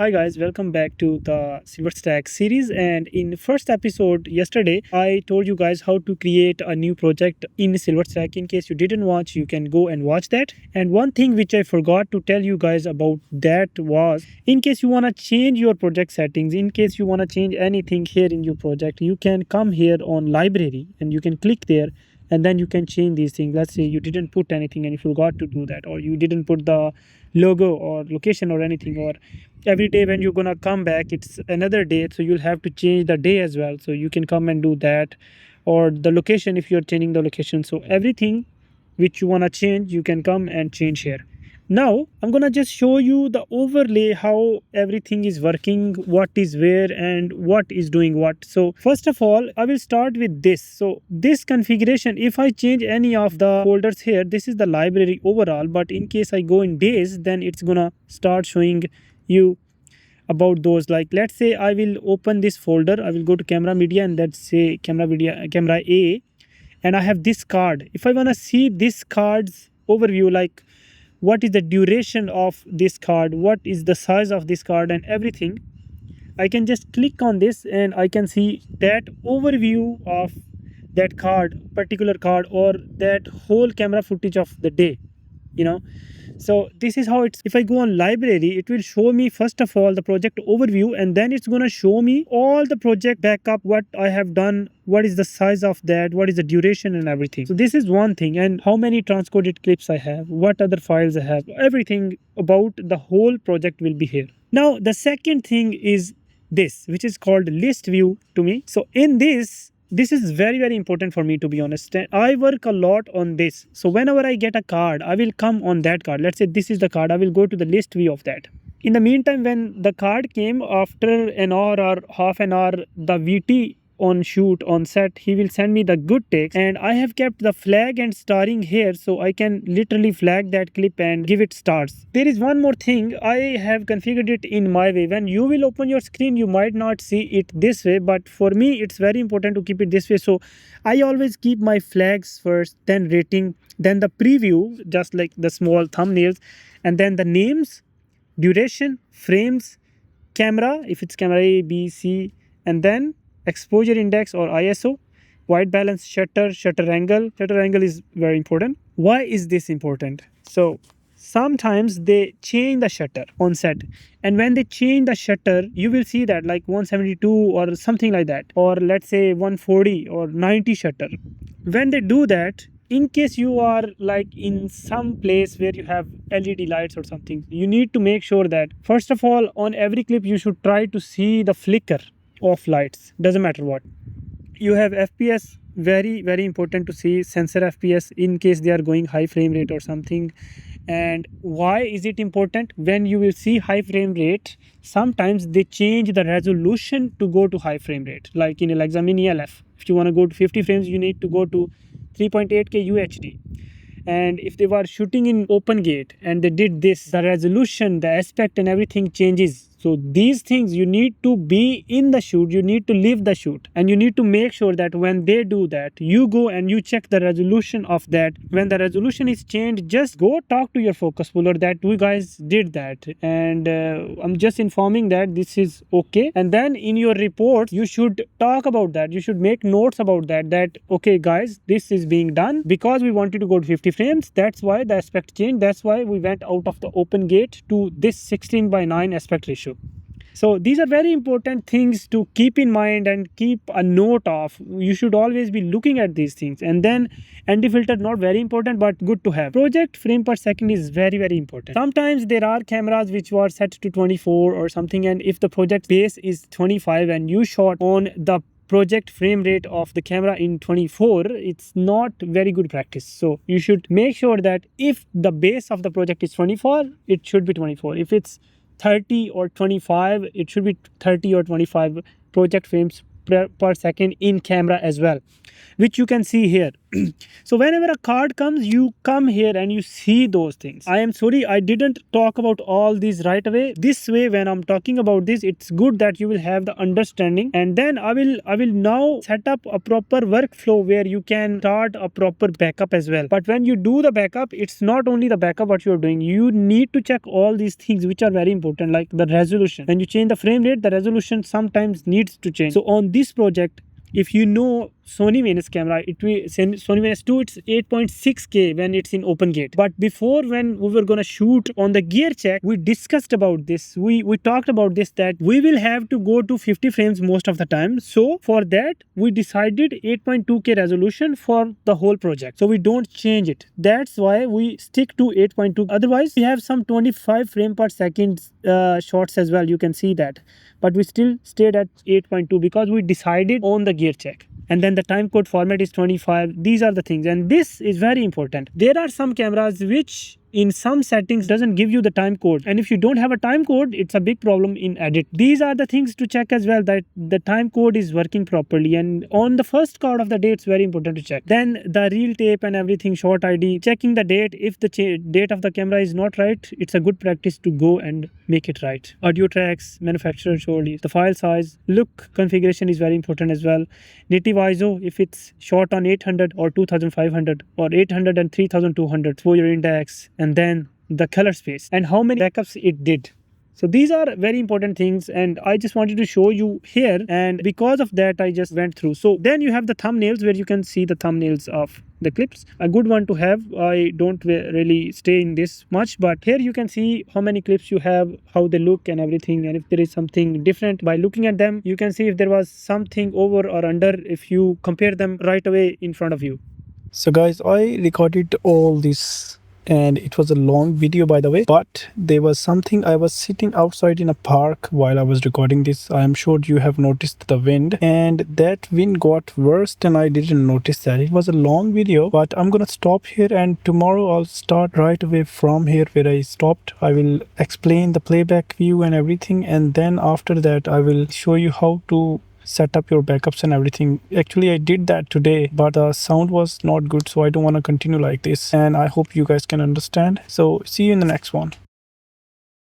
Hi guys, welcome back to the Silverstack series. And in first episode yesterday, I told you guys how to create a new project in Silverstack. In case you didn't watch, you can go and watch that. And one thing which I forgot to tell you guys about that was, in case you want to change your project settings, in case you want to change anything here in your project, you can come here on library and you can click there, and then you can change these things. Let's say you didn't put anything and you forgot to do that, or you didn't put the logo or location or anything, or every day when you're gonna come back it's another day, so you'll have to change the day as well. So you can come and do that, or the location if you're changing the location. So everything which you want to change, you can come and change here. Now I'm gonna just show you the overlay, how everything is working, what is where and what is doing what. So first of all, I will start with this. So this configuration, if I change any of the folders here, this is the library overall, but in case I go in days, then it's gonna start showing you about those. Like let's say I will open this folder, I will go to camera media, and let's say camera A, and I have this card. If I want to see this card's overview, like what is the duration of this card, what is the size of this card and everything, I can just click on this and I can see that overview of that particular card, or that whole camera footage of the day, you know. So this is how it's. If I go on library, it will show me first of all the project overview, and then it's going to show me all the project backup, what I have done, what is the size of that, what is the duration and everything. So this is one thing, and how many transcoded clips I have, what other files I have, everything about the whole project will be here. Now the second thing is this, which is called list view to me. So in this is very important for me, to be honest. I work a lot on this. So whenever I get a card, I will come on that card. Let's say this is the card, I will go to the list view of that. In the meantime, when the card came after an hour or half an hour, the VT on shoot on set, he will send me the good takes, and I have kept the flag and starring here, so I can literally flag that clip and give it stars. There is one more thing, I have configured it in my way. When you will open your screen, you might not see it this way, but for me it's very important to keep it this way. So I always keep my flags first, then rating, then the preview, just like the small thumbnails, and then the names, duration, frames, camera if it's camera A, B, C, and then exposure index or ISO, white balance, shutter angle. Shutter angle is very important. Why is this important? So sometimes they change the shutter on set, and when they change the shutter, you will see that like 172 or something like that, or let's say 140 or 90 shutter. When they do that, in case you are like in some place where you have LED lights or something, you need to make sure that first of all, on every clip you should try to see the flicker of lights, doesn't matter what. You have FPS, very important to see sensor FPS in case they are going high frame rate or something. And why is it important? When you will see high frame rate, sometimes they change the resolution to go to high frame rate. Like in Alexa Mini LF, if you want to go to 50 frames, you need to go to 3.8K UHD. And if they were shooting in open gate and they did this, the resolution, the aspect and everything changes. So these things, you need to be in the shoot, you need to live the shoot, and you need to make sure that when they do that, you go and you check the resolution of that. When the resolution is changed, just go talk to your focus puller that we guys did that, and I'm just informing that this is okay. And then in your report, you should talk about that, you should make notes about that okay guys, this is being done because we wanted to go to 50 frames, that's why the aspect changed, that's why we went out of the open gate to this 16:9 aspect ratio. So these are very important things to keep in mind and keep a note of. You should always be looking at these things. And then ND filter, not very important but good to have. Project frame per second is very important. Sometimes there are cameras which were set to 24 or something, and if the project base is 25 and you shot on the project frame rate of the camera in 24, it's not very good practice. So you should make sure that if the base of the project is 24, it should be 24. If it's 30 or 25, it should be 30 or 25 project frames per second in camera as well, which you can see here. So whenever a card comes, you come here and you see those things. I am sorry I didn't talk about all these right away. This way, when I'm talking about this, it's good that you will have the understanding, and then I will now set up a proper workflow where you can start a proper backup as well. But when you do the backup, it's not only the backup what you're doing, you need to check all these things which are very important, like the resolution. When you change the frame rate, the resolution sometimes needs to change. So on this project, if you know Sony Venus camera, Sony Venus 2, it's 8.6K when it's in open gate. But before, when we were gonna shoot on the gear check, we discussed about this. We talked about this, that we will have to go to 50 frames most of the time. So for that, we decided 8.2K resolution for the whole project. So we don't change it. That's why we stick to 8.2. Otherwise, we have some 25 frame per second shots as well. You can see that. But we still stayed at 8.2 because we decided on the gear check. And then the timecode format is 25. These are the things, and this is very important. There are some cameras which in some settings doesn't give you the time code, and if you don't have a time code, it's a big problem in edit. These are the things to check as well, that the time code is working properly, and on the first card of the day, it's very important to check. Then the reel tape and everything, short ID, checking the date. If the date of the camera is not right, it's a good practice to go and make it right. Audio tracks, manufacturer showed you. The file size, look configuration is very important as well. Native ISO, if it's shot on 800 or 2500 or 800 and 3200 for your index, and then the color space and how many backups it did. So these are very important things, and I just wanted to show you here, and because of that I just went through. So then you have the thumbnails, where you can see the thumbnails of the clips. A good one to have. I don't really stay in this much, but here you can see how many clips you have, how they look and everything, and if there is something different by looking at them, you can see if there was something over or under if you compare them right away in front of you. So guys, I recorded all this, and it was a long video, by the way, but there was something. I was sitting outside in a park while I was recording this. I am sure you have noticed the wind, and that wind got worse and I didn't notice that. It was a long video, but I'm gonna stop here, and tomorrow I'll start right away from here where I stopped. I will explain the playback view and everything, and then after that I will show you how to set up your backups and everything. Actually, I did that today, but the sound was not good, so I don't want to continue like this, and I hope you guys can understand. So see you in the next one.